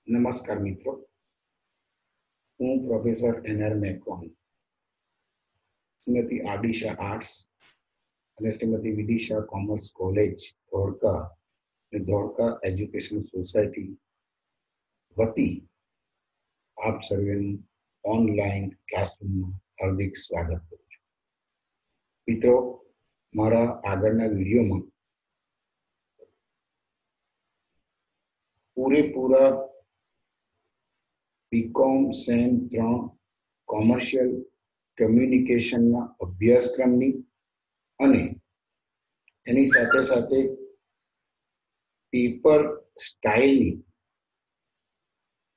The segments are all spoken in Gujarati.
નમસ્કાર મિત્રો, હું પ્રોફેસર એનઆર મેકોન, શ્રીમતી આદિશા આર્ટ્સ અને શ્રીમતી વિદિશા કોમર્સ કોલેજ ધોળકા અને ધોળકા એજ્યુકેશન સોસાયટી વતી આપ સર્વેનું ઓનલાઈન ક્લાસરૂમમાં હાર્દિક સ્વાગત કરું છું. મિત્રો, મારા આગળના વિડીયોમાં પૂરેપૂરા બીકોમ સેમ 3 કોમર્શિયલ કમ્યુનિકેશનના અભ્યાસક્રમની અને એની સાથે સાથે પેપર સ્ટાઇલની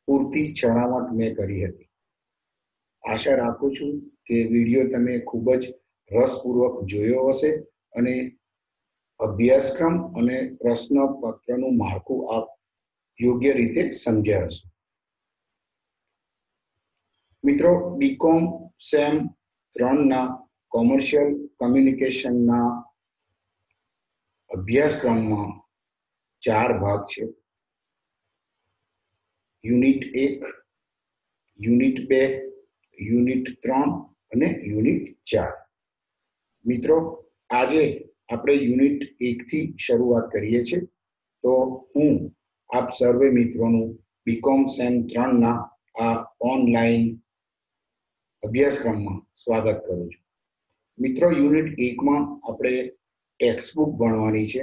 પૂરતી છણાવટ મેં કરી હતી. આશા રાખું છું કે વિડીયો તમે ખૂબ જ રસપૂર્વક જોયો હશે અને અભ્યાસક્રમ અને પ્રશ્નપત્રનું માળખું આપ યોગ્ય રીતે સમજ્યા હશે. મિત્રો, બીકોમ સેમ 3ના કોમર્શિયલ કમ્યુનિકેશનના અભ્યાસક્રમમાં 4 ભાગ છે. યુનિટ 1, યુનિટ 2, યુનિટ 3 અને યુનિટ 4. મિત્રો, આજે આપણે યુનિટ 1 થી શરૂઆત કરીએ છીએ. તો હું આપ સર્વે મિત્રોનું બીકોમ સેમ 3ના આ ઓનલાઈન અભ્યાસક્રમમાં સ્વાગત કરું છું. મિત્રો, યુનિટ 1માં આપણે ટેક્સ્ટબુક ભણવાની છે.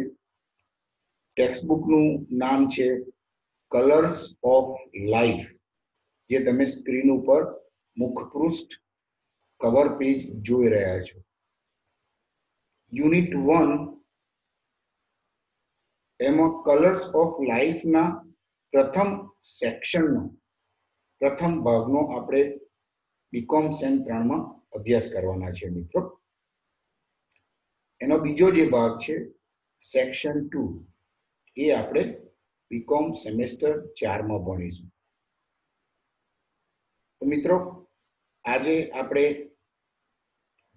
ટેક્સ્ટબુકનું નામ છે કલર્સ ઓફ લાઈફ, જે તમે સ્ક્રીન ઉપર મુખપૃષ્ઠ કવર પેજ જોઈ રહ્યા છો. યુનિટ 1 એમાં કલર્સ ઓફ લાઈફના પ્રથમ સેક્શનનો પ્રથમ ભાગનો આપણે બીકોમ સેમ 3માં અભ્યાસ કરવાના છે. મિત્રો, એનો બીજો જે ભાગ છે સેક્શન 2, એ આપણે બીકોમ સેમેસ્ટર 4માં ભણીશું. તો મિત્રો, આજે આપણે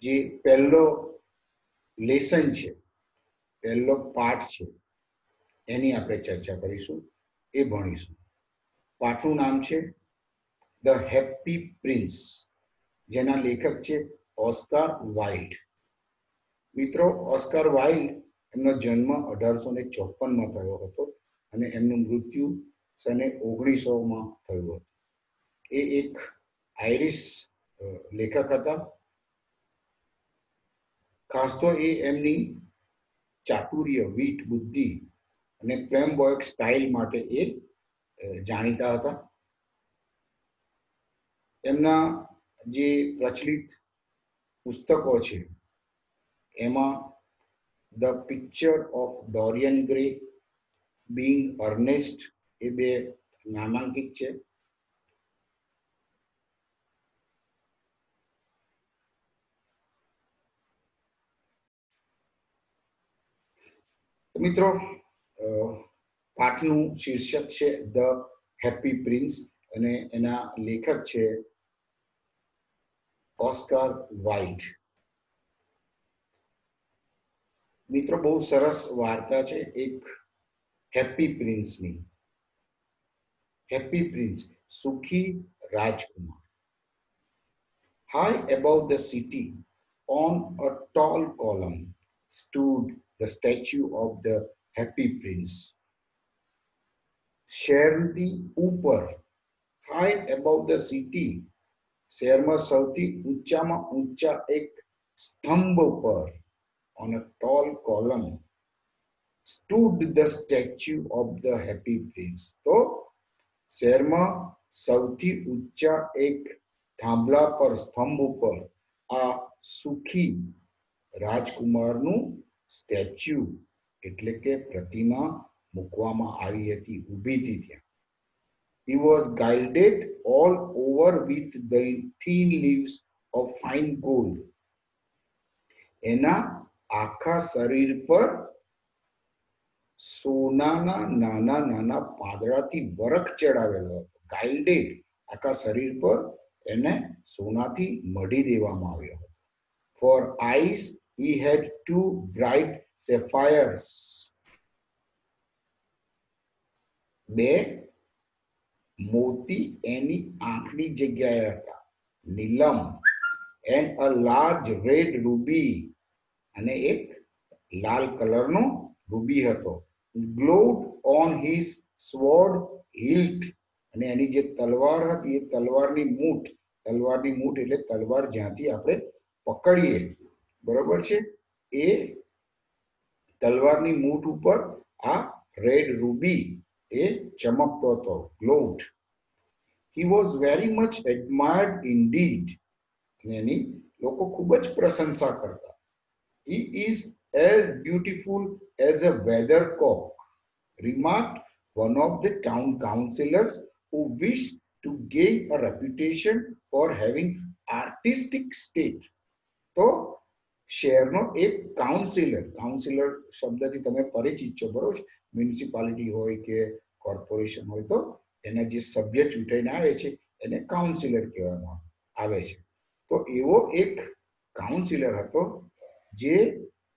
જે પહેલો લેસન છે, પહેલો પાઠ છે, એની આપણે ચર્ચા કરીશું, એ ભણીશું. પાઠનું નામ છે ધ હેપી પ્રિન્સ, જેના લેખક છે ઓસ્કાર વાઇલ્ડ. મિત્રો, ઓસ્કાર વાઇલ્ડ એમનો જન્મ 1854માં થયો હતો અને એમનું મૃત્યુ સને 1900માં થયું હતું. એ એક આયરિશ લેખક હતા. ખાસ તો એ એમની ચાતુર્ય, વીટ, બુદ્ધિ અને ફ્રેમવર્ક સ્ટાઇલ માટે એ જાણીતા હતા. એમના જે પ્રચલિત પુસ્તકો છે એમાં the picture of Dorian Gray, being earnest, એ 2 નામાંકિત છે. મિત્રો, પાઠનું શીર્ષક છે ધ હેપી પ્રિન્સ અને એના લેખક છે ઓસ્કાર વાઇલ્ડ. મિત્રો, બહુ સરસ વાર્તા છે એક હેપી પ્રિન્સની. હેપી પ્રિન્સ, સુખી રાજકુમાર. High above the city, on a tall column, stood the statue of the happy prince. શહેરથી ઉપર, high above the city, શહેરમાં સૌથી ઊંચામાં ઊંચા એક સ્તંભ પર, on a tall column, stood the statue of the happy prince. તો શહેરમાં સૌથી ઊંચા એક થાંભલા પર, સ્તંભ ઉપર આ સુખી રાજકુમારનું સ્ટેચ્યુ એટલે કે પ્રતિમા મૂકવામાં આવી હતી, ઊભી હતી ત્યાં. He was gilded all over with the thin leaves of fine gold. એના આખા શરીર પર સોનાના નાના નાના પાંદડાથી વરખ ચડાવેલો હતો. ગાઇલ્ડેડ, આખા શરીર પર એને સોનાથી મઢી દેવામાં આવ્યો હતો. For eyes he had 2 bright sapphires. 2 મોતી એની આંખની જગ્યાએ હતા. નીલમ and a large red ruby અને એક લાલ કલરનો રૂબી હતો. glowed on his sword hilt અને એની જે તલવાર હતી એ તલવારની મૂઠ એટલે તલવાર જ્યાંથી આપણે પકડીએ બરોબર છે એ તલવારની મૂઠ ઉપર આ રેડ રૂબી એ ચમકતો હતો. glowed. he was very much admired indeed. એની લોકો ખૂબ જ પ્રશંસા કરતા. he is as beautiful as a weathercock, remarked one of the town councillors who wished to gain a reputation for having artistic state. તો શહેરનો એક કાઉન્સિલર શબ્દથી તમે પરિચિત છો બરોબર છે. મ્યુનિસિપાલિટી હોય કે કોર્પોરેશન હોય તો એના જે સભ્ય ચૂંટાઈને આવે છે એને કાઉન્સિલર કહેવામાં આવે છે. તો એવો એક કાઉન્સિલર હતો જે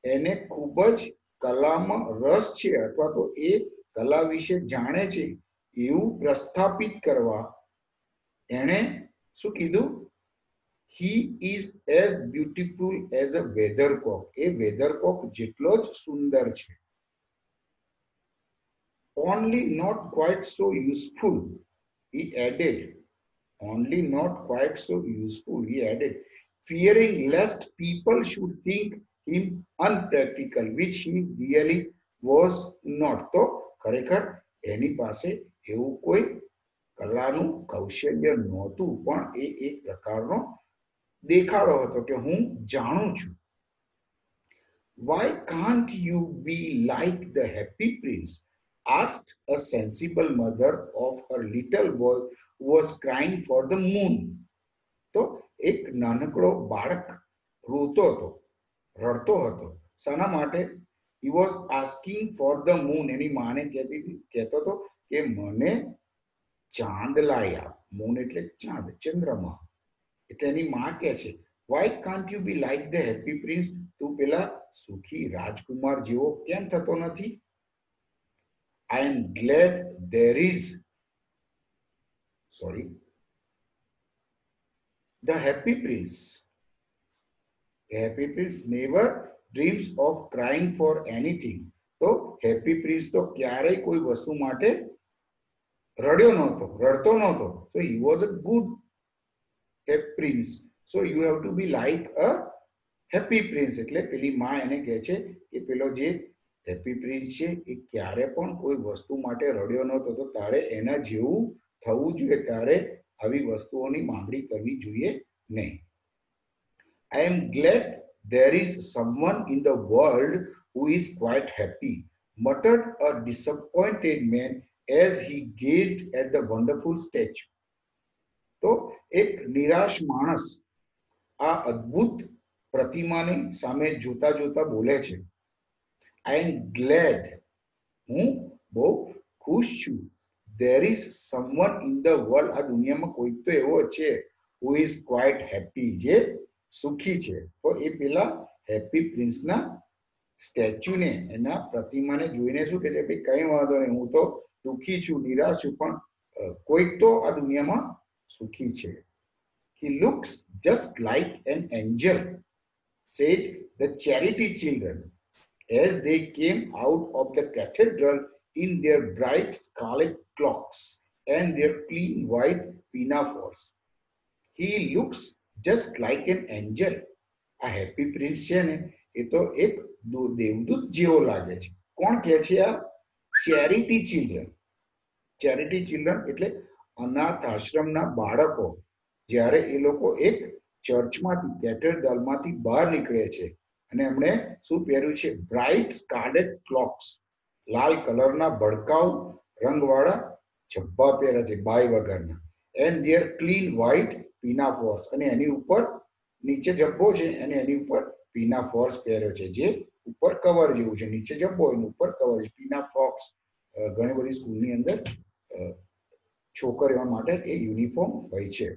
એને ખૂબ જ કલામાં રસ છે અથવા તો એ કલા વિશે જાણે છે એવું પ્રસ્થાપિત કરવા એણે શું કીધું? he is as beautiful as a weathercock. A weathercock જેટલો જ સુંદર છે. only not quite so useful, he added. only not quite so useful, he added, fearing lest people should think him unpractical, which he really was not. તો ખરેખર એની પાસે એવું કોઈ કલાનું કૌશલ્ય નહોતું પણ એ એક પ્રકારનો દેખાડો હતો કે હું જાણું છું. why can't you be like the happy prince? asked a sensible mother of her little boy who was crying for the moon. તો એક નાનકડો બાળક રડતો હતો. શાના માટે? he was asking for the moon. એની માને કહેતો હતો કે મને ચાંદ લાવી આપ. મૂન એટલે ચાંદ, ચંદ્રમા. એટલે એની માં કહે છે why can't you be like the happy prince? તું પેલા સુખી રાજકુમાર જેવો કેમ થતો નથી? I am glad there is the happy prince. The happy prince never dreams of crying for anything. તો happy prince તો ક્યારેય કોઈ વસ્તુ માટે રડતો નહોતો. So he was a good happy prince. So you have to be like a happy prince. એટલે પેલી માં એને કહે છે કે પેલો જે હેપી પ્રિન્સ છે એ ક્યારે પણ કોઈ વસ્તુ માટે રડ્યો નહોતો. તો તારે એના જેવું થવું જોઈએ. તારે આવી વસ્તુઓની માંગણી કરવી જોઈએ નહીં. I am glad there is someone in the world who is quite happy, muttered a disappointed man as he gazed at the wonderful statue. તો એક નિરાશ માણસ આ અદ્ભુત પ્રતિમાની સામે જોતા જોતા બોલે છે I am glad, હું બહુ ખુશ છું. There is someone in the world, આ દુનિયામાં કોઈ તો એવો છે who is quite happy, જે સુખી છે. તો એ પેલા હેપી પ્રિન્સના સ્ટેચ્યુને એના પ્રતિમાને જોઈને શું કહે છે ભાઈ કઈ વાંધો નહીં, હું તો દુઃખી છું, નિરાશ છું, પણ કોઈક તો આ દુનિયામાં સુખી છે. He looks just like an angel, said the charity children as they came out of the cathedral in their bright scarlet cloaks and their clean white pinafores. He looks just like an angel. A happy prince છે ને એ તો એક દેવદૂત જેવો લાગે છે. કોણ કહે છે આ? Charity children. ચેરિટી ચિલ્ડ્રન એટલે અનાથ આશ્રમના બાળકો જ્યારે એ લોકો એક ચર્ચમાંથી કેથેડ્રલમાંથી બહાર નીકળે છે અને એમણે શું પહેર્યું છે? બ્રાઇટ સ્કાર્લેટ ક્લોક્સ, લાલ કલરના ભડકાઉ રંગવાળા જબ્બા પહેરે છે બાય વગરના. એન્ડ ધેર ક્લીન વ્હાઇટ પીનાફોર્સ, અને એની ઉપર નીચે જબ્બો છે અને એની ઉપર પીનાફોર્સ પહેર્યો છે જે ઉપર કવર જેવું છે. નીચે જબ્બો એની ઉપર કવર છે. પીનાફોક્સ ઘણી બધી સ્કૂલની અંદર છોકરીઓ માટે એ યુનિફોર્મ હોય છે.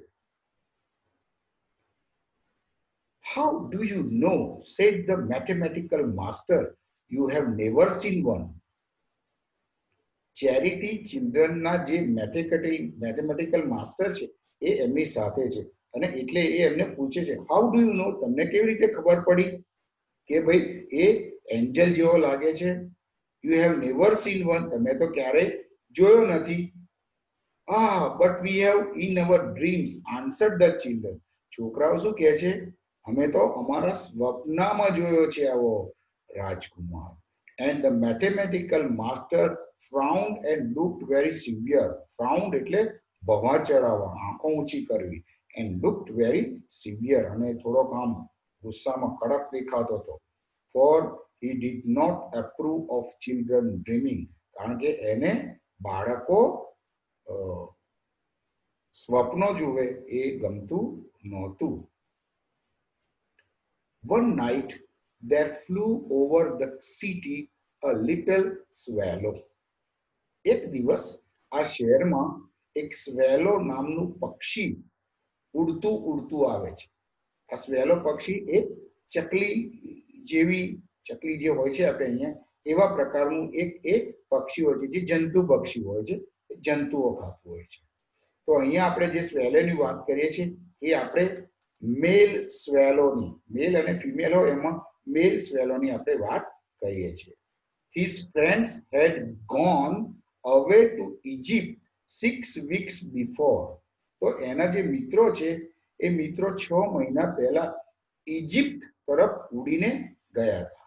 How do you know, said the mathematical master, you have never seen one? Charity ચિલ્ડ્રનના જે મેથેમેટિકલ માસ્ટર છે એ એમની સાથે છે અને એટલે એ એમને પૂછે છે હાઉ ડુ યુ નો, તમને કેવી રીતે ખબર પડી કે ભાઈ એ એન્જલ જેવો લાગે છે? You have never scene one, તમે તો ક્યારેય જોયો નથી. But we have in our dreams answered the children. છોકરાઓ શું કહે છે? અમે તો અમારા સ્વપ્નમાં જોયો છે આવો રાજકુમાર. And the mathematical master frowned and looked very severe. Frowned એટલે ભવા ચડાવવા, આંખો ઊંચી કરવી. એન્ડ લુક્ડ વેરી સિવિયર, અને થોડોક આમ ગુસ્સામાં કડક દેખાતો હતો. For he did not approve of children dreaming, કારણ કે એને બાળકો સ્વપ્નો જુએ એ ગમતું નહોતું. One night there flew over the city a little swallow. એક દિવસ આ શહેરમાં એક સ્વેલો નામનું પક્ષી ઉડતું ઉડતું આવે છે. આ સ્વેલો પક્ષી એ ચકલી જે હોય છે આપણે અહીંયા એવા પ્રકારનું એક પક્ષી હોય છે, જે જંતુ પક્ષી હોય છે, જંતુઓ ખાતું હોય છે. તો અહીંયા આપણે જે સ્વેલોની વાત કરીએ છીએ એ આપણે મેલ સ્વેલોની, મેલ અને ફિમેલ હોય એમાં મેલ સ્વેલોની આપણે વાત કરીએ છીએ. His friends had gone away to Egypt 6 weeks before. તો એના જે મિત્રો છે એ મિત્રો 6 મહિના પહેલા ઇજિપ્ત તરફ ઉડીને ગયા હતા.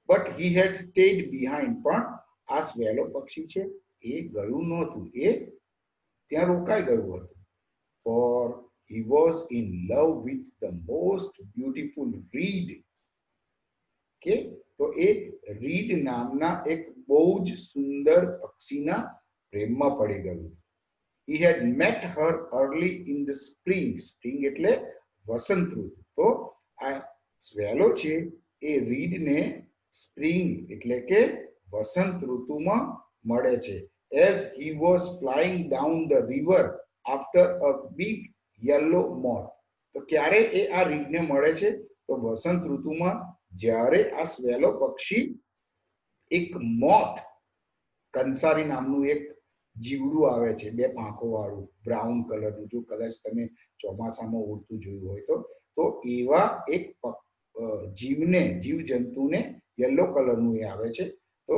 But he had stayed behind, પણ આ સ્વેલો પક્ષી છે એ ગયું નહોતું, એ ત્યાં રોકાઈ ગયું હતું. For he was in love with the most beautiful reed. કે તો એ રીડ નામના એક બહુ જ સુંદર પક્ષીના પ્રેમમાં પડી ગયું. He had met her early in the spring. Spring એટલે વસંત ઋતુ. તો આ સ્વેલો છે એ રીડને સ્પ્રિંગ એટલે કે વસંત ઋતુમાં મળે છે. As he was flying down the river after a big yellow moth. તો ક્યારે એ આ રીડને મળે છે? તો વસંત ઋતુમાં, જ્યારે આ સ્વેલો પક્ષી એક મોથ, કંસારી નામનું એક જીવડું આવે છે, 2 પાંખો વાળું, બ્રાઉન કલરનું, જો કદાચ તમે ચોમાસામાં ઉડતું જોયું હોય તો એવા એક જીવજંતુને યલો કલરનું એ આવે છે. તો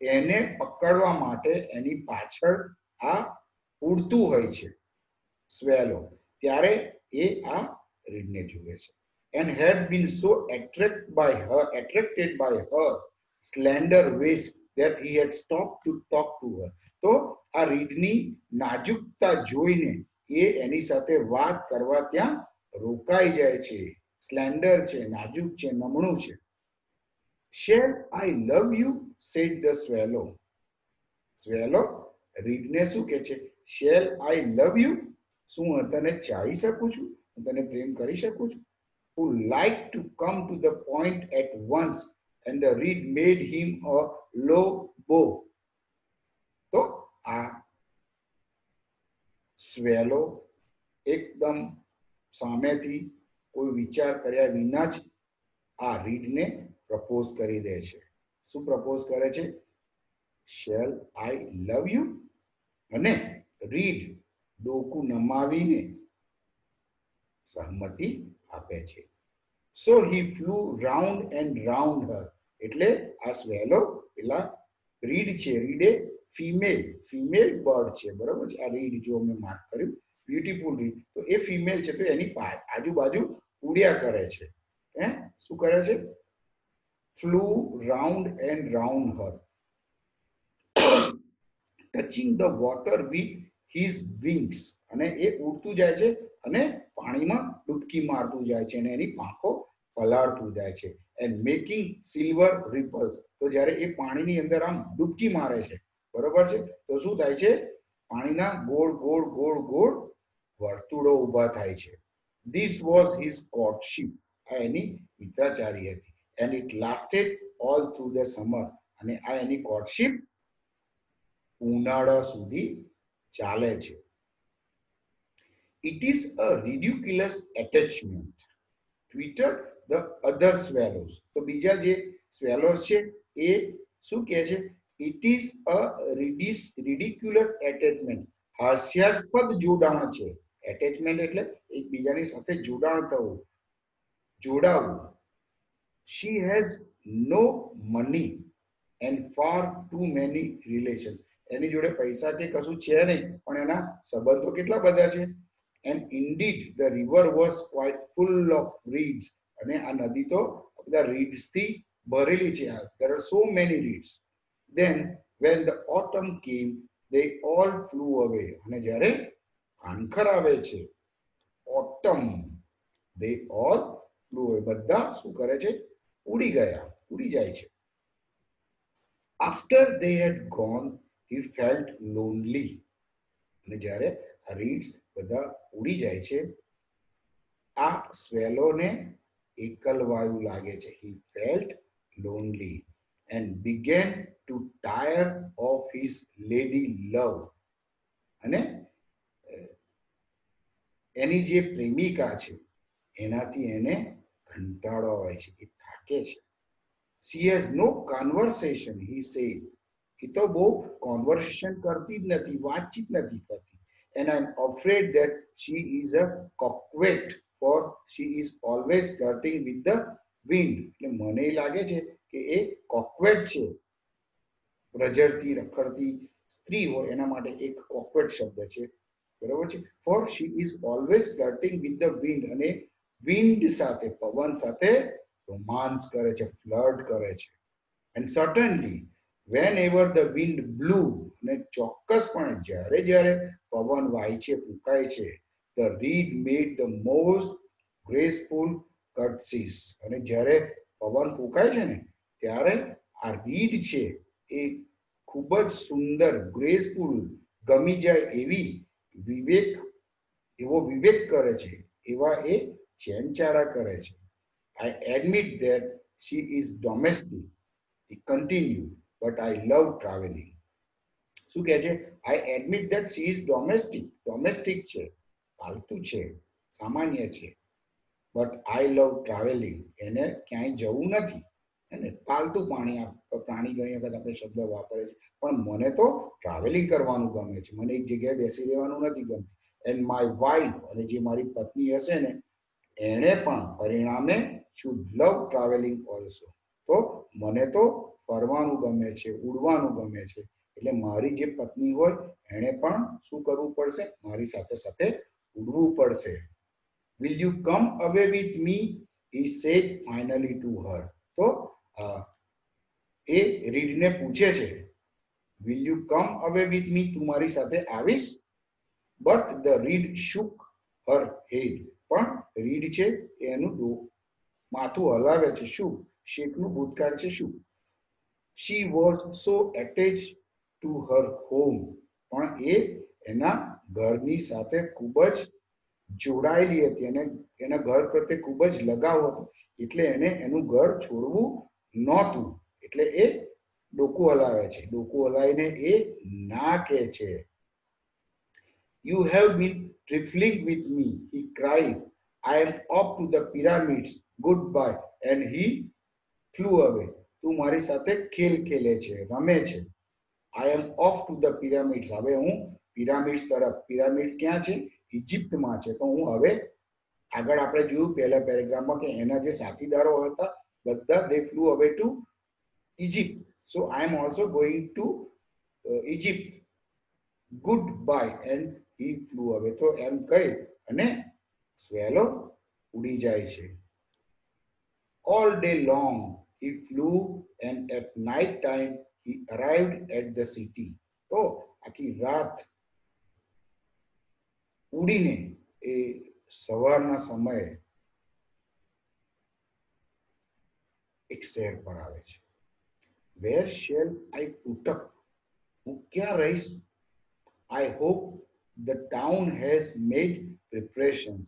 એને પકડવા માટે એની પાછળ આ ઉડતું હોય છે સ્વેલો, ત્યારે એ આ રીડને જુએ છે. And had been so attracted by her slender waist that he had stopped to talk to her. તો આ રીડની નાજુકતા જોઈને એ એની સાથે વાત કરવા ત્યાં રોકાઈ જાય છે. સ્લેન્ડર છે, નાજુક છે, નમણું છે. Shall I love you? said the swallow. સ્વેલો રીડને શું કહે છે? Shall I love you? શું હું તને ચાહી શકું છું? હું તને પ્રેમ કરી શકું છું? Who liked to come to the point at once, and the reed made him a low bow. તો આ સ્વેલો એકદમ સામેથી કોઈ વિચાર કર્યા વિના જ આ રીડને પ્રપોઝ કરી દે છે. શું પ્રપોઝ કરે છે? Shall I love you? અને રીડ ડોકું નમાવીને સહમતિ આપે છે. So he flew round and round her. એટલે આ સ્વેલો પેલા રીડ છે, રીડ એ ફિમેલ બર્ડ છે, બરાબર છે. આ રીડ જો મેં માર્ક કર્યું, બ્યુટીફુલ રીડ, તો એ ફિમેલ છે, તો એની આજુબાજુ ઉડ્યા કરે છે. શું કરે છે? flew round and round her, touching the water with his wings. અને એ ઉડતું જાય છે અને પાણીમાં ડૂબકી મારતું જાય છે અને એની પાંખો પલાળતું જાય છે. and making silver ripples. તો જ્યારે એ પાણીની અંદર આમ ડૂબકી મારે છે, બરોબર છે, તો શું થાય છે? પાણીના ગોળ ગોળ ગોળ ગોળ વર્તુળો ઊભા થાય છે. This was his courtship. આ એની મિત્રાચારી હતી. and it lasted all through the summer. અને આ એની કોર્ટશિપ ઉનાળા સુધી ચાલે છે. It is a ridiculous attachment, twittered the other swallows. તો બીજા જે સ્વેલોસ છે એ શું કહે છે? It is a ridiculous attachment. હાસ્યાસ્પદ જોડાણ છે. એટેચમેન્ટ એટલે એકબીજાની સાથે જોડાણ થવું, જોડાવું. She has no money and far too many relations. એની જોડે પૈસા કે કશું છે નહીં, પણ એના સંબંધો કેટલા બધા છે. And indeed the river was quite full of reeds. અને આ નદી તો બધા reeds થી ભરેલી છે. There are so many reeds. Then when the autumn came they all flew away. અને જ્યારે પાનખર આવે છે, autumn, they all flew away. બધા શું કરે છે? ઉડી ગયા, ઉડી જાય છે. After they had gone he felt lonely. અને જ્યારે આ reeds બધા ઉડી જાય છે, આ swallow ને એકલવાયું લાગે છે. He felt lonely and began to tire of his lady love. અને એની જે પ્રેમિકા છે એનાથી એને કંટાળો આવે છે, એ થાકે છે. She has no conversation, he said. એ તો બહુ conversation કરતી જ નથી, વાતચીત નથી કરતી. And I'm afraid that she is a coquette, for she is always flirting with the wind. એટલે મને લાગે છે કે એ coquette છે. પ્રજરતી, રખડતી સ્ત્રી હોય એના માટે એક coquette શબ્દ છે, બરાબર છે. For she is always flirting with the wind. અને wind સાથે, પવન સાથે રોમાન્સ કરે છે, ફ્લર્ટ કરે છે. And certainly whenever the wind blew, અને ચોક્કસપણે જ્યારે જ્યારે પવન વાય છે, ફૂંકાય છે, the reed made the most graceful curtsies. અને જ્યારે પવન ફૂંકાય છે ને ત્યારે આ reed છે એ ખૂબ જ સુંદર, ગ્રેસફુલ, ગમી જાય એવી એવો વિવેક કરે છે, એવા એ ચેનચાળા કરે છે. I admit that she is domestic. He continued, but I love traveling. શું કહે છે? I admit that she is domestic. Domestic છે, પાલતુ છે, સામાન્ય છે. But I love traveling. એને ક્યાંય જવું નથી. એને પાલતુ પ્રાણી ઘણી વખત આપણે શબ્દ વાપરે છે, પણ મને તો ટ્રાવેલિંગ કરવાનું ગમે છે, મને એક જગ્યાએ બેસી રહેવાનું નથી ગમતું. And my wife, અને જે મારી પત્ની હશે ને એણે પણ પરિણામે should love traveling also. તો મને તો ફરવાનું ગમે છે, ઉડવાનું ગમે છે. એટલે મારી જે પત્ની હોય એણે પણ શું કરવું પડશે? મારી સાથે સાથે ઉડવું પડશે. Will you come away with me? He said finally to her. તો એ રીડને પૂછે છે, Will you come away with me? તું મારી સાથે આવીશ? But the reed shook her head. પણ રીડ છે એનું માથું હલાવે છે. શું? શેકનું ભૂતકાળ છે શું? She was so attached to her home. પણ એ એના ઘરની સાથે ખૂબ જ જોડાયેલી હતી, અને એના ઘર પ્રત્યે ખૂબ જ લગાવ હતો, એટલે એને એનું ઘર છોડવું નહોતું. એટલે એ ડોકું હલાવે છે. ડોકું હલાવીને એ ના કહે છે. You have been trifling with me, he cried. I am off to the pyramids. Goodbye. And he flew away. તું મારી સાથે ખેલ ખેલે છે, રમે છે. I am off to the pyramids. હવે હું પિરામિડ્સ તરફ. પિરામિડ ક્યાં છે? ઇજિપ્તમાં છે. તો હું હવે આગળ આપણે જોયું પહેલા પેરેગ્રાફમાં કે એના જે સાથીદારો હતા બધા they flew away to Egypt. So I am also going to Egypt. Goodbye. And he flew away. તો એમ કહી અને સ્વેલો ઉડી જાય છે. All day long he flew, and at night time he arrived at the city. તો આખી રાત ઉડીને એ સવારના સમયે એક શહેર પર આવે છે. Where shall I put up? હું ક્યાં રહીશ? I hope the town has made preparations.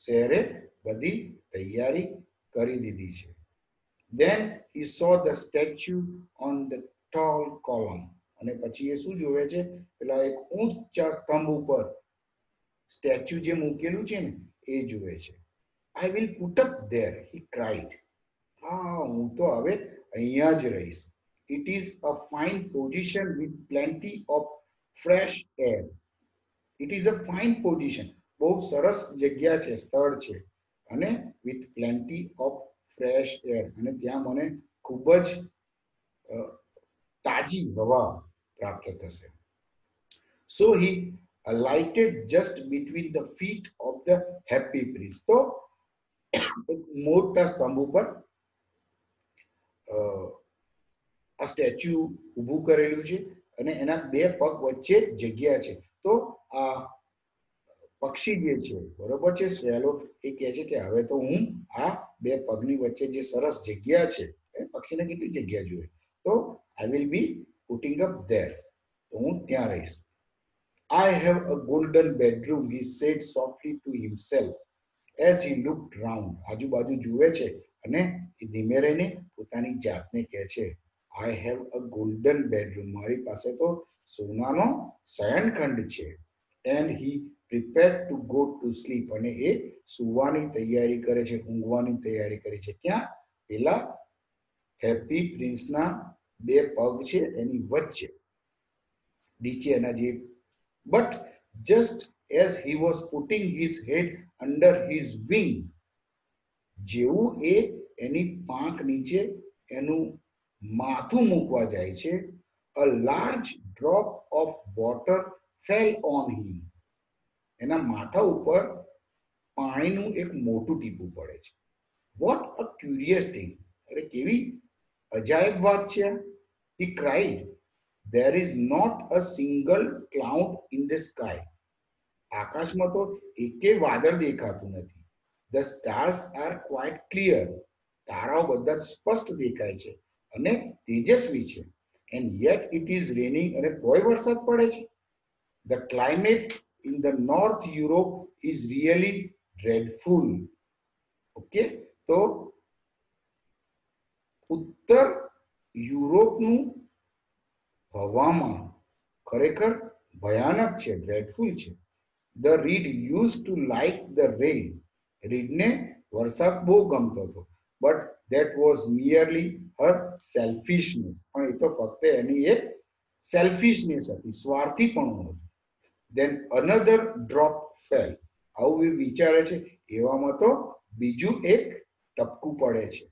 શહેરે બધી તૈયારી કરી દીધી છે. Then he saw the statue on the tall column. અને પછી એ શું જોવે છે? પેલા એક ઊંચા સ્તંભ ઉપર સ્ટેચ્યુ જે મૂકેલું છે ને એ જોવે છે. I will put up there, he cried. હા, હું તો હવે અહીંયા જ રહીશ. It is a fine position with plenty of fresh air. It is a fine position. બહુ સરસ જગ્યા છે, સ્થળ છે. અને with plenty of fresh air. અને ત્યાં મને ખૂબ જ તાજી હવા પ્રાપ્ત થશે. So he alighted just between the feet of the happy prince. તો એક મોટા સ્તંભ ઉપર આ સ્ટેચ્યુ ઊભું કરેલું છે અને એના બે પગ વચ્ચે જગ્યા છે. તો આ પક્ષી જે છે, બરોબર છે, સ્વેલો, એ કહે છે કે હવે તો હું આ બે પગની વચ્ચે જે સરસ જગ્યા છે, પક્ષીને કેટલી જગ્યા જોઈએ, તો I will be putting up there, તો હું ત્યાં રહીશ. I have a golden bedroom, he said softly to himself as he looked round. આજુબાજુ જુએ છે અને એ ધીમે રહીને પોતાની જાતને કહે છે, I have a golden bedroom, મારી પાસે તો સોનાનો શયનખંડ છે. And he prepared to go to sleep, અને એ સુવાની તૈયારી કરે છે, ઊંઘવાની તૈયારી કરે છે. ક્યાં? પેલા હેપી પ્રિન્સના બે પગ છે એની વચ્ચે, નીચે એના જે. But just as he was putting his head under his wing, જેવું એ એની પાંખ નીચે એનું માથું મૂકવા જાય છે, a large drop of water fell on him. એના માથા ઉપર પાણીનું એક મોટું ટીપું પડે છે. What a curious thing. અરે કેવી અજાયબ વાત છે. He cried, there is not a single cloud in the sky. આકાશમાં તો એકે વાદળ દેખાતું નથી. The stars are quite clear. તારાઓ બધા સ્પષ્ટ દેખાય છે અને તેજસ્વી છે. And yet it is raining, અને તોય વરસાદ પડે છે. The climate in the North Europe is really dreadful. Okay, તો ઉત્તર યુરોપનું હવામાન ખરેખર ભયાનક છે, ડ્રેડફુલ છે. The reed used to like the rain. રીડને વરસાદ બહુ ગમતો હતો. But that was merely her selfishness. પણ એ તો ફક્ત એની એક સેલ્ફિશનેસ હતી, સ્વાર્થીપણું હતું. Then another drop fell. આવું એ વિચારે છે, એવામાં તો બીજું એક ટપકું પડે છે.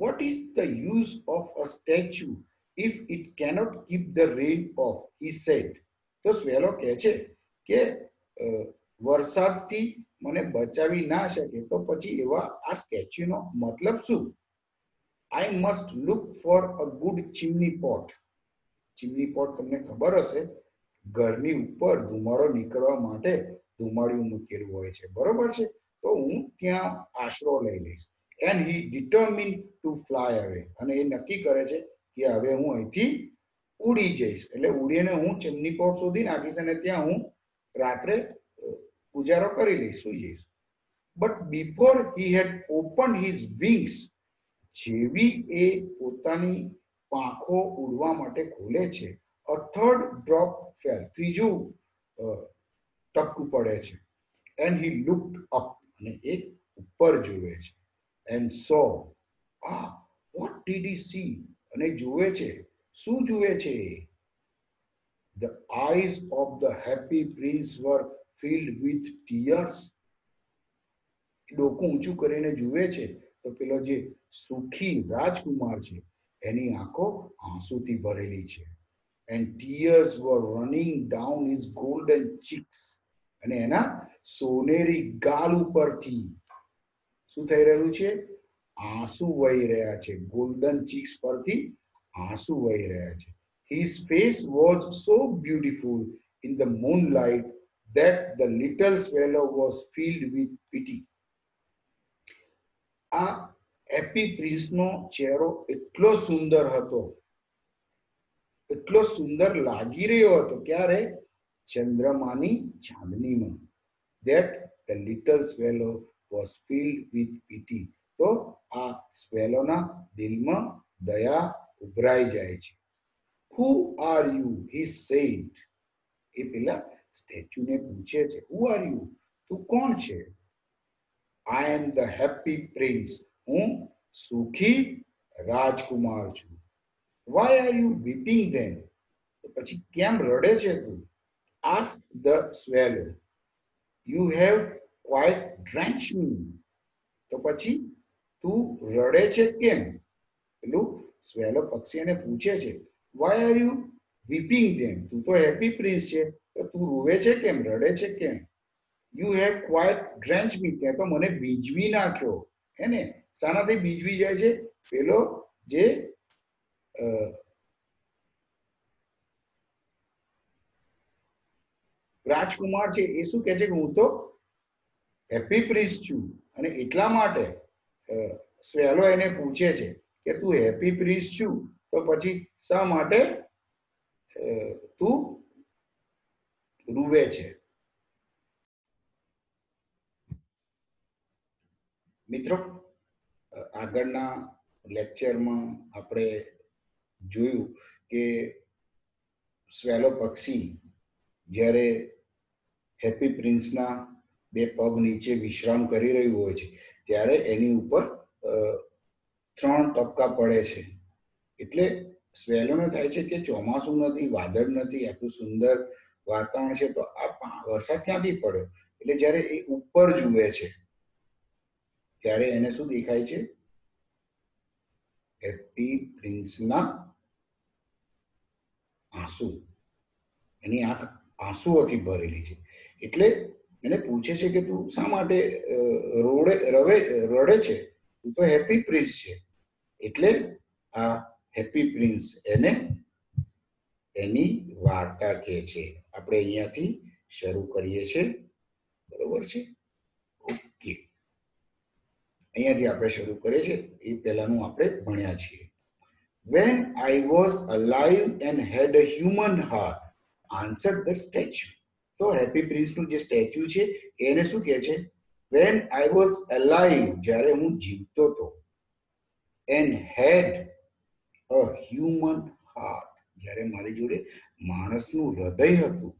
What is the use of a statue if it cannot keep the rain off? He said. તો સ્વેલો કહે છે કે વરસાદથી મને બચાવી ના શકે, તો પછી એવા આ સ્ટેચ્યુનો મતલબ શું? I must look for a good chimney pot. Chimney pot તમને ખબર હશે, ઘરની ઉપર ધુમાડો નીકળવા માટે ધુમાડિયું મૂકેલું હોય છે, બરોબર છે. તો હું ત્યાં આશરો લઈ લઈશ. And he determined to fly away. અને એ નક્કી કરે છે કે હવે હું અહીંથી ઉડી જઈશ, એટલે ઉડીને હું ચીમની પોટ સુધી નાખીશ અને ત્યાં હું રાત્રે ગુજારો કરી લઈશ, સુઈ જઈશ. But before he had opened his wings, જેવી એ પોતાની પાંખો ઉડવા માટે ખોલે છે, a third drop fell. ત્રીજું ટપકું પડે છે. And he looked up, અને એ ઉપર જુએ છે. And saw, what did he see? અને જુએ છે, શું જુએ છે? The eyes of the happy prince were filled with tears. ડોકું ઊંચું કરીને જુએ છે તો પેલો જે સુખી રાજકુમાર છે એની આંખો આંસુથી ભરેલી છે. And tears were running down his golden cheeks. અને એના સોનેરી ગાલ ઉપરથી શું થઈ રહ્યું છે? આંસુ વહી રહ્યા છે. ગોલ્ડન ચીક્સ પરથી આંસુ વહી રહ્યા છે. His face was so beautiful in the moonlight that the little swallow was filled with pity. આ હેપી પ્રિન્સનો ચહેરો એટલો સુંદર હતો, એટલો સુંદર લાગી રહ્યો હતો. ક્યારે? ચંદ્રમાની ચાંદનીમાં. That the little swallow was filled with pity. તો આ સ્વેલોના દિલમાં દયા ઉભરાઈ જાય છે. Who are you? He said. એ પેલા સ્ટેચ્યુને પૂછે છે, Who are you? તું કોણ છે? I am the happy prince. હું સુખી રાજકુમાર છું. Why are you weeping then? તો પછી કેમ રડે છે તું? Ask the swallow. You have quite drenched me. તો પછી તું રડે છે કેમ? પેલું સ્વેલો પક્ષી એને પૂછે છે, વાય આર યુ વીપિંગ ધેમ? તું તો હેપી પ્રિન્સ છે, તો તું રોવે છે કેમ, રડે છે કેમ? યુ હેવ ક્વાઇટ ડ્રેન્ચ મી, ત્યાં તો મને ભીંજવી નાખ્યો. હે ને? શાનાથી ભીંજવી જાય છે? પેલો જે રાજકુમાર છે એ શું કહે છે કે હું તો હેપી પ્રિન્સ છું, અને એટલા માટે સ્વેલો એને પૂછે છે કે તું હેપી પ્રિન્સ છું, તો પછી શા માટે તું રૂવે છે? મિત્રો, આગળના લેક્ચરમાં આપણે જોયું કે સ્વેલો પક્ષી જ્યારે હેપી પ્રિન્સના બે પગ નીચે વિશ્રામ કરી રહ્યું હોય છે ત્યારે એની ઉપર 3 ટપકા પડે છે. એટલે સ્વેલોને થાય છે કે ચોમાસું નથી, વાદળ નથી, આટલું સુંદર વાતાવરણ છે, તો આ વરસાદ ક્યાંથી પડ્યો? એટલે જ્યારે એ ઉપર જુએ છે ત્યારે એને શું દેખાય છે? હેપી પ્રિન્સના આંસુ. એની આંખ આંસુઓથી ભરેલી છે. એટલે એને પૂછે છે કે તું શા માટે રડે છે? તું તો હેપી પ્રિન્સ છે. એટલે આ હેપી પ્રિન્સ એને એની વાર્તા કહે છે. આપણે અહીંયાથી શરૂ કરીએ છીએ. બરોબર છે? ઓકે, અહીંયાથી આપણે શરૂ કરીએ છીએ. એ પહેલાનું આપણે ભણ્યા છીએ. When I was alive and had a human heart, answered the statue. તો હેપી પ્રિન્સનું જે સ્ટેચ્યુ છે એને શું કહે છે? When I was alive, જ્યારે હું જીવતો હતો, and had a human heart, જ્યારે મારી જોડે માણસનું હૃદય હતું.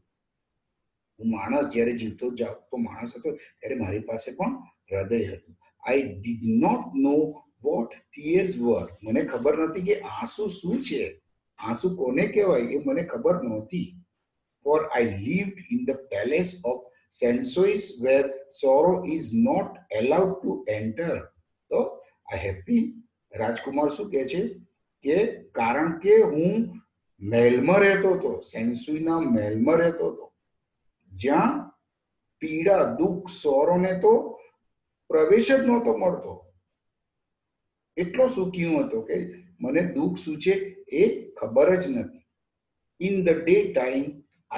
હું માણસ જ્યારે જીવતો જાગતો માણસ હતો ત્યારે મારી પાસે પણ હૃદય હતું. I did not know what tears were. મને ખબર નથી કે આંસુ શું છે. આંસુ કોને કહેવાય એ મને ખબર નહોતી. For I lived in the palace of sensuous where sorrow is not allowed to enter. તો આ હેપી રાજકુમાર શું કહે છે કે કારણ કે હું મહેલમાં રહેતો હતો, સેન્સુઈના મહેલમાં રહેતો હતો, જ્યાં પીડા, દુઃખ, સોરોને તો પ્રવેશ જ નહોતો મળતો. એટલો સુખી હું હતો કે મને દુઃખ શું છે એ ખબર જ નથી. In the daytime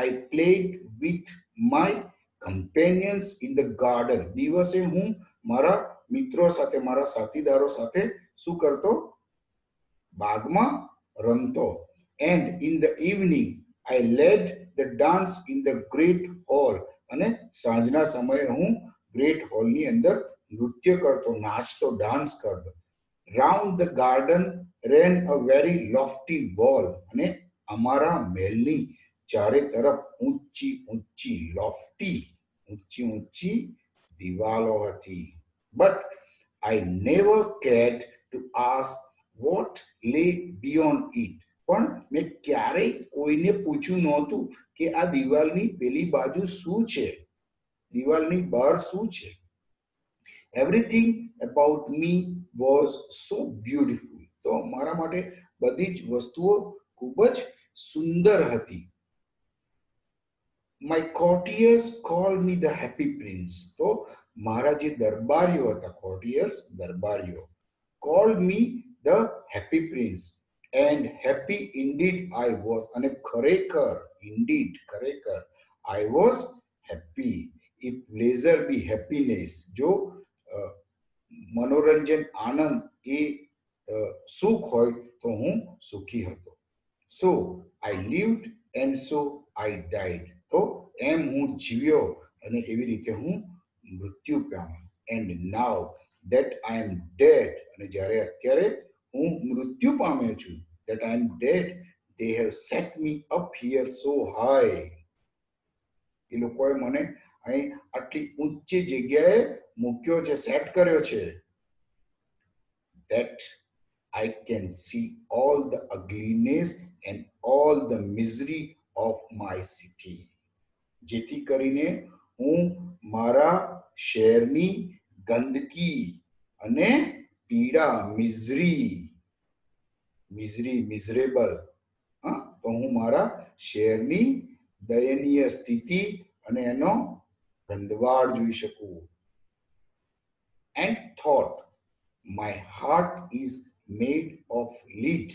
I played with my companions in the garden. દિવસે હું મારા મિત્રો સાથે, મારા સાથીદારો સાથે શું કરતો? બાગમાં રમતો. And in the evening I led the dance in the great hall. અને સાંજના સમયે હું ગ્રેટ હોલની અંદર નૃત્ય કરતો, નાચતો, ડાન્સ કરતો. Round the garden ran a very lofty wall. અને અમારા મહેલની ચારે તરફ ઊંચી ઊંચી લોફ્ટી, ઊંચી ઊંચી દિવાલો હતી. But I never cared to ask what lay beyond it. પણ મેં ક્યારેય કોઈને પૂછ્યું નહોતું કે આ દિવાલની પેલી બાજુ શું છે, દિવાલની બહાર શું છે. Everything about me was so beautiful. તો મારા માટે બધી જ વસ્તુઓ ખૂબ જ સુંદર હતી. My courtiers called me the happy prince. તો મારા જે દરબારીઓ હતા, courtiers દરબારીઓ, called me the happy prince. And happy indeed I was. અને ખરેખર, indeed, ખરેખર, I was happy. If pleasure be happiness, જો મનોરંજન, આનંદ એ સુખ હોય તો હું સુખી હતો. So I lived and so I died. તો એમ હું જીવ્યો અને એવી રીતે હું મૃત્યુ પામ્યો. And now that I am dead, અને જ્યારે અત્યારે હું મૃત્યુ પામ્યો છું, that I am dead, they have set me up here so high. એ લોકોએ મને અહીં આટલી ઊંચી જગ્યાએ મૂક્યો છે, સેટ કર્યો છે. That I can see all the ugliness and all the misery of my city. જેથી કરીને હું મારા શહેરની ગંદકી અને પીડા મિઝરેબલ તો હું મારા શહેરની દયનીય સ્થિતિ અને એનો ગંદવાડ જોઈ શકું. And thought, my heart is made of lead.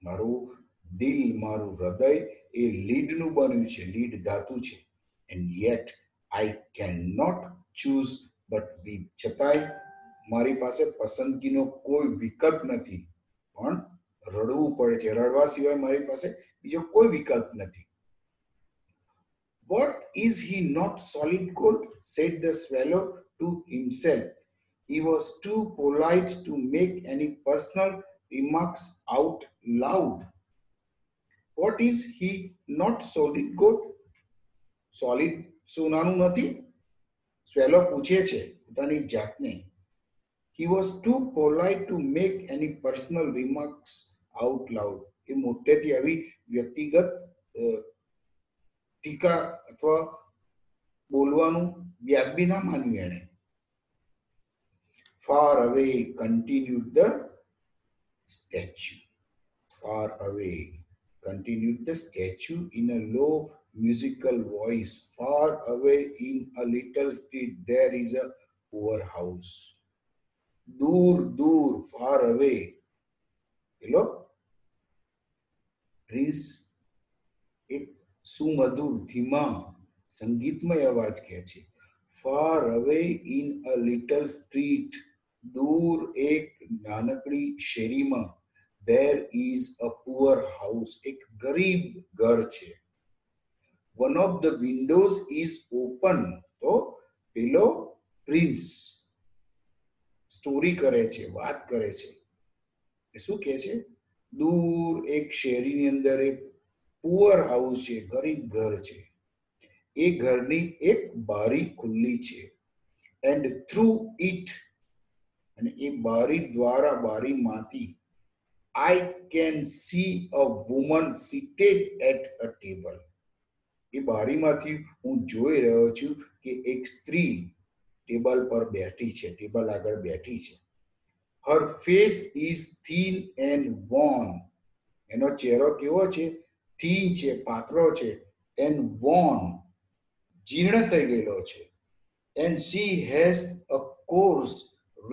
મારું દિલ, મારું હૃદય એ લીડનું બન્યું છે, લીડ ધાતુ છે. And yet I cannot choose but be. છતાંય મારી પાસે પસંદગીનો કોઈ વિકલ્પ નથી, પણ રડવું પડે છે. રડવા સિવાય મારી પાસે બીજો કોઈ વિકલ્પ નથી. What is he not solid gold? Said the swallow to himself. He was too polite to make any personal remarks out loud. What is he not solid gold? Solid સોનાનું નથી? સ્વેલો પૂછે છે પોતાની જાતને. He was too polite to make any personal remarks out loud. એ મોટેથી આવી વ્યક્તિગત ટીકા અથવા બોલવાનું વ્યાજબી ના માન્યું એણે. Far away, continued the statue. Far away, continued the statue in a low musical voice. Far away in a little street there is a poor house. दूर दूर, far away. हेलो प्रिंस एक सुमधुर धीमा संगीतमय अवाज કહે છે. Far away in a little street, दूर एक नानकड़ी શેરીમાં, there is a poor house, એક ગરીબ ઘર છે. One of the windows is open. તો પેલો પ્રિન્સ સ્ટોરી કરે છે, વાત કરે છે. શું કહે છે? દૂર એક શેરીની અંદર એક પુઅર હાઉસ છે, ગરીબ ઘર છે. એ ઘરની એક બારી ખુલ્લી છે. એન્ડ થ્રુ ઇટ, અને એ બારી દ્વારા, બારીમાંથી, I can see a woman seated at a table. એ બારીમાંથી હું જોઈ રહ્યો છું કે એક સ્ત્રી ટેબલ પર બેઠી છે, ટેબલ આગળ બેઠી છે. Her face is thin and worn. એનો ચહેરો કેવો છે? Thin છે, પાતળો છે. And worn, જીર્ણ થઈ ગયેલો છે. And she has a coarse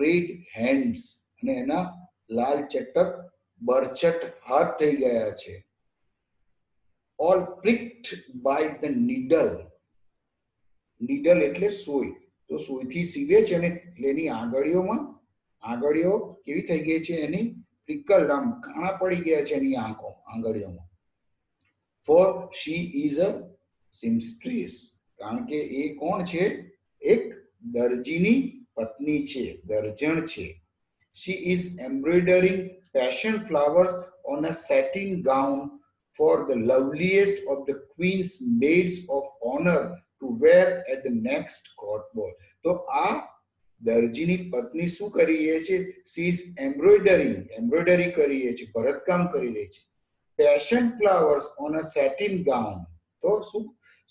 red hands. અને એના લાલ ચટક બરછટ હાથ થઈ ગયા છે. All pricked by the needle. Needle એટલે સોય. તો સોયથી સીવે છે ને, એટલે એની આંગળીઓ કેવી થઈ ગઈ છે? એની પ્રિકલ, આમ કાણા પડી ગયા છે એની આંગળીઓમાં. For she is a seamstress. કારણ કે એ કોણ છે? એક દરજીની પત્ની છે, દર્જણ છે. She is embroidering passion flowers on a satin gown for the loveliest of the queen's maids of honor to wear at the next court ball. તો આ દરજીની પત્ની શું કરી રહી છે? She is embroidery કરી રહી છે, ભરતકામ કરી રહી છે. Passion flowers on a satin gown. તો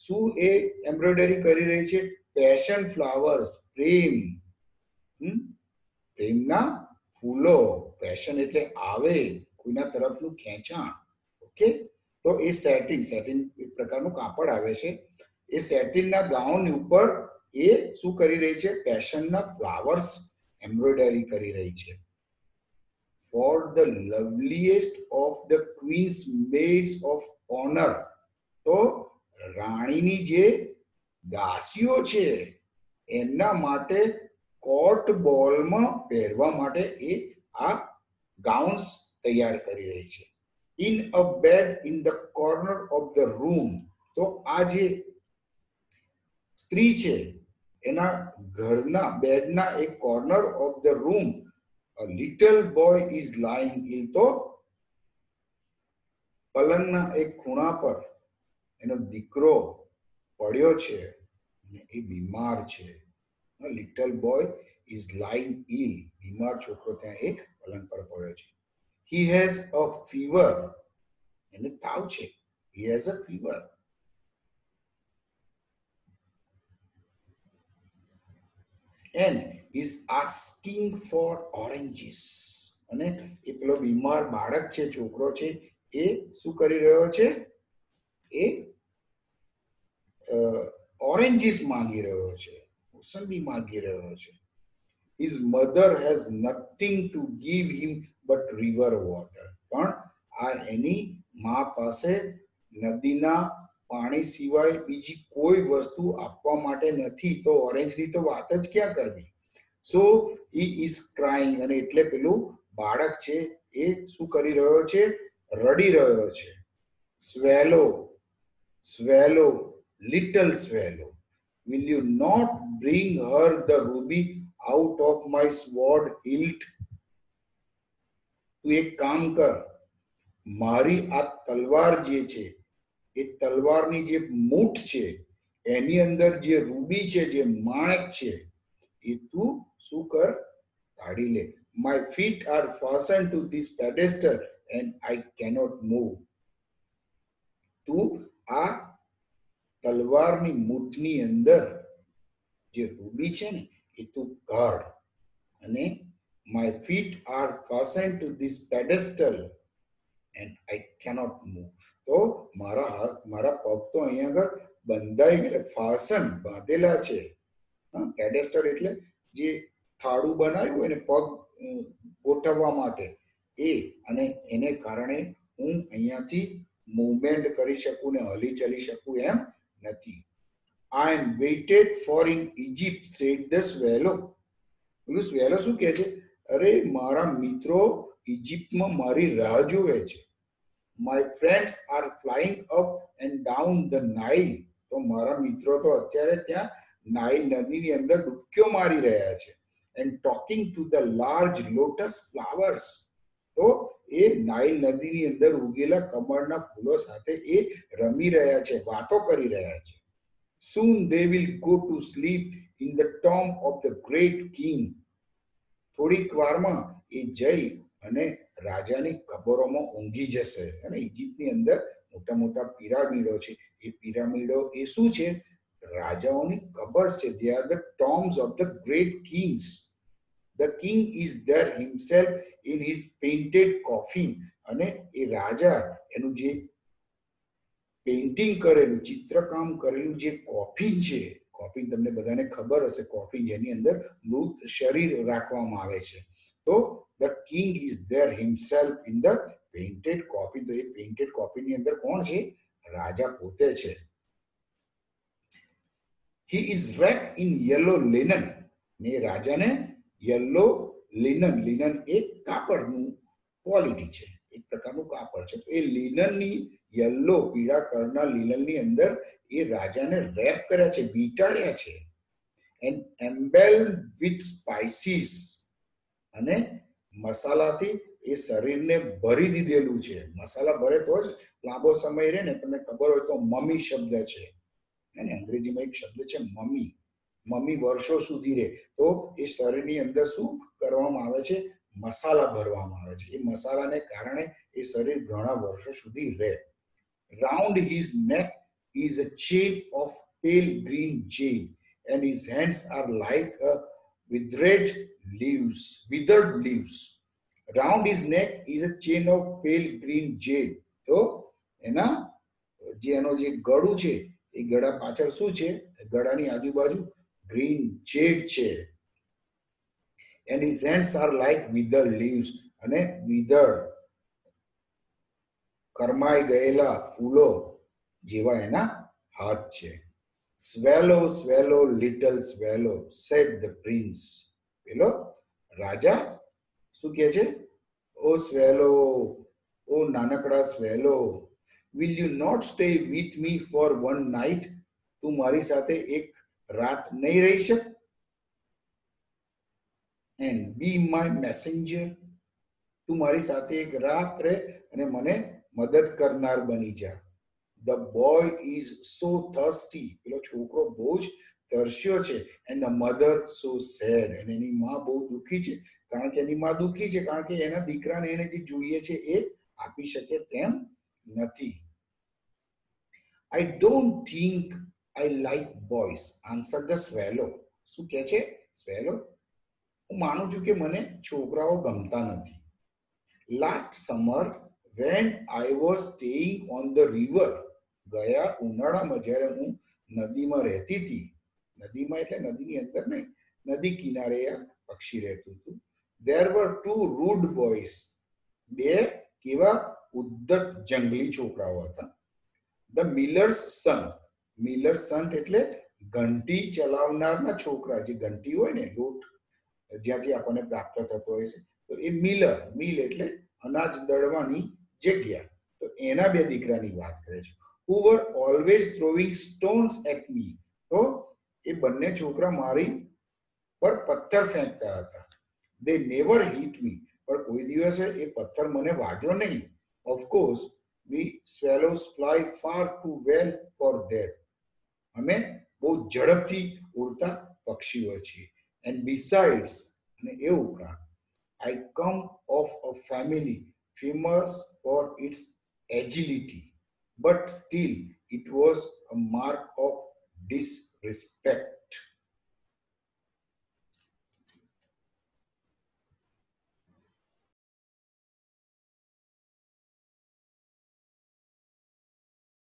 શું એ એમ્બ્રોઇડરી કરી રહી છે? Passion flowers, પ્રેમના ફૂલો. પેશન એટલે આવે, કોઈના તરફનું ખેંચાણ. ઓકે, તો એ સેટિન એક પ્રકારનું કાપડ આવે છે. એ સેટિનના ગાઉન ઉપર એ શું કરી રહી છે? પેશનના ફ્લાવર્સ એમ્બ્રોઇડરી કરી રહી છે. For the loveliest of the queen's maids of honor. તો રાણીની જે દાસીઓ છે એમના માટે કોર્ટ બોલમાં પહેરવા માટે એ આ ગાઉન્સ તૈયાર કરી રહી છે. In a bed in the corner of the room. તો આ જે સ્ત્રી છે એના ઘરના બેડના એક corner of the room, a little boy is lying ill. તો પલંગના એક ખૂણા પર એનો દીકરો પડ્યો છે અને એ બીમાર છે. A little boy is lying ill. બીમાર છોકરો ત્યાં એક પલંગ પર પડ્યો છે. He has a fever. એને તાવ છે. He has a fever. And is asking for oranges. અને એ પેલો બીમાર બાળક છે, છોકરો છે, એ શું કરી રહ્યો છે? એ ઓરેન્જીસ માંગી રહ્યો છે, મોસંબી માંગી રહ્યો છે. His mother has nothing to give him but river water. પણ આ એની મા પાસે નદીના પાણી સિવાય બીજી કોઈ વસ્તુ આપવા માટે નથી, તો ઓરેન્જની તો વાત જ ક્યાં કરવી. સો he is crying. અને એટલે પેલું બાળક છે એ શું કરી રહ્યો છે? રડી રહ્યો છે. swallow, swallow, little swallow, will you not bring her the ruby out of my sword hilt? તું એક કામ કર, મારી આ તલવાર જે છે એ તલવારની જે મૂઠ છે એની અંદર જે રૂબી છે, જે માણેક છે, એ તું શું કર? કાઢી લે. My feet are fastened to this pedestal and I cannot move. તું આ તલવારની મૂઠની અંદર જે રૂબી છે ને એ તું કાઢ. અને my feet are fastened to this pedestal and I cannot move. તો મારા પગ તો અહીંયા આગળ બંધાઈ ગયા, ફાસન બાંધેલા છે. પેડેસ્ટલ એટલે જે થાળું બનાવ્યું હોય ને પગ ગોઠવવા માટે એ, અને એને કારણે હું અહીંયાથી મૂવમેન્ટ કરી શકું ને હલી ચલી શકું એમ નથી. I am waited for in Egypt, said the swallow. પેલું સ્વેલો શું કહે છે? અરે મારા મિત્રો ઇજિપ્તમાં મારી રાહ જોવે છે. My friends are flying up and down the Nile. તો મારા મિત્રો તો અત્યારે ત્યાં નાઇલ નદીની અંદર ડૂબકીઓ મારી રહ્યા છે. And talking to the large lotus flowers. તો એ નાઇલ નદીની અંદર ઉગેલા કમળના ફૂલો સાથે એ રમી રહ્યા છે, વાતો કરી રહ્યા છે. Soon they will go to sleep in the tomb of the great king. થોડીક વારમાં એ જઈ અને રાજાની કબરોમાં ઊંઘી જશે. અને ઇજિપ્તની અંદર મોટા મોટા પિરામિડો છે, એ પિરામિડો એ શું છે? રાજાઓની કબર છે. They are the tombs of the great kings. The king is there himself in his painted coffin. અને એ રાજા એનું જે પેઇન્ટિંગ કરેલું, ચિત્રકામ કરેલું જે કોફિન છે, કોફિન તમને બધાને ખબર હશે, કોફિન જેની અંદર મૃત શરીર રાખવામાં આવે છે. તો the king is there himself in the painted coffin. તો એ પેઇન્ટેડ કોફિનની અંદર કોણ છે? રાજા પોતે છે. He is wrapped in yellow linen. ને રાજાને યલો લિનન, લિનન એક કાપડનું ક્વોલિટી છે, એક પ્રકારનું કાપડ છે. તો એ લિનનની યલો પીળા કલરના લિનનની અંદર એ રાજાને રેપ કર્યા છે, બીટાડ્યા છે. And embalmed with spices. અને મસાલાથી એ શરીરને ભરી દીધેલું છે. મસાલા ભરે તો જ લાંબો સમય રહે ને. તમને ખબર હોય તો મમી શબ્દ છે, અને અંગ્રેજીમાં એક શબ્દ છે મમી. મમી વર્ષો સુધી રહે. તો એ શરીરની અંદર શું કરવામાં આવે છે? મસાલા ભરવામાં આવે છે. એ મસાલાને કારણે એ શરીર ઘણા વર્ષો સુધી રહે. Round his neck is a chain of pale green jade, and his hands are like a withered leaves. Round his neck is a chain of pale green jade. તો એનો જે ગળું છે એ ગળા પાછળ શું છે? ગળાની આજુબાજુ ગ્રીન જેડ છે. And his hands are like withered leaves. અને withered કરમાઈ ગયેલા ફૂલો જેવા એના હાથ છે. Swallow, swallow, little swallow, said the prince. પેલો રાજા શું કહે છે? ઓ swallow, ઓ નાનકડા swallow, will you not stay with me for one night? તું મારી સાથે એક રાત નહીં રહી શક? And be my messenger. તું મારી સાથે એક રાત રહે અને મને મદદ કરનાર બની જા. The boy is so thirsty. પેલો છોકરો બહુ જ તરસ્યો છે and the mother so said, અને એની માં બહુ દુઃખી છે કારણ કે એની માં દુઃખી છે કારણ કે એના દીકરાને એને જે જોઈએ છે એ આપી શકે તેમ નથી. I don't think I like boys, answered the swallow. શું કહે છે સ્વેલો? હું માનું છું કે મને છોકરાઓ ગમતા નથી. Last summer when I was staying on the river, ગયા ઉનાળામાં જ્યારે હું નદીમાં રહેતી હતી, નદીમાં એટલે નદીની અંદર નહીં, નદી કિનારે આ પક્ષી રહેતું હતું. there were two rude boys, બે કેવા ઉદ્ધત જંગલી છોકરાઓ હતા. ધ મિલર્સ સન, મિલર સન એટલે ઘંટી ચલાવનારના છોકરા, જે ઘંટી હોય ને લોટ જ્યાંથી આપણને પ્રાપ્ત થતો હોય છે, તો એ મિલર, મિલ એટલે અનાજ દળવાની જગ્યા, તો એના બે દીકરાની વાત કરે છે. who were always throwing stones at me, તો એ બંને છોકરા મારી પર પથ્થર ફેંકતા હતા. they never hit me, પણ કોઈ દિવસે એ પથ્થર મને વાગ્યો નહીં. Of course we swallows fly far too well for that, અમે બહુ ઝડપથી ઉડતા પક્ષીઓ છીએ. and besides, અને એ ઉપરાંત, I come of a family famous for its agility, but still it was a mark of disrespect.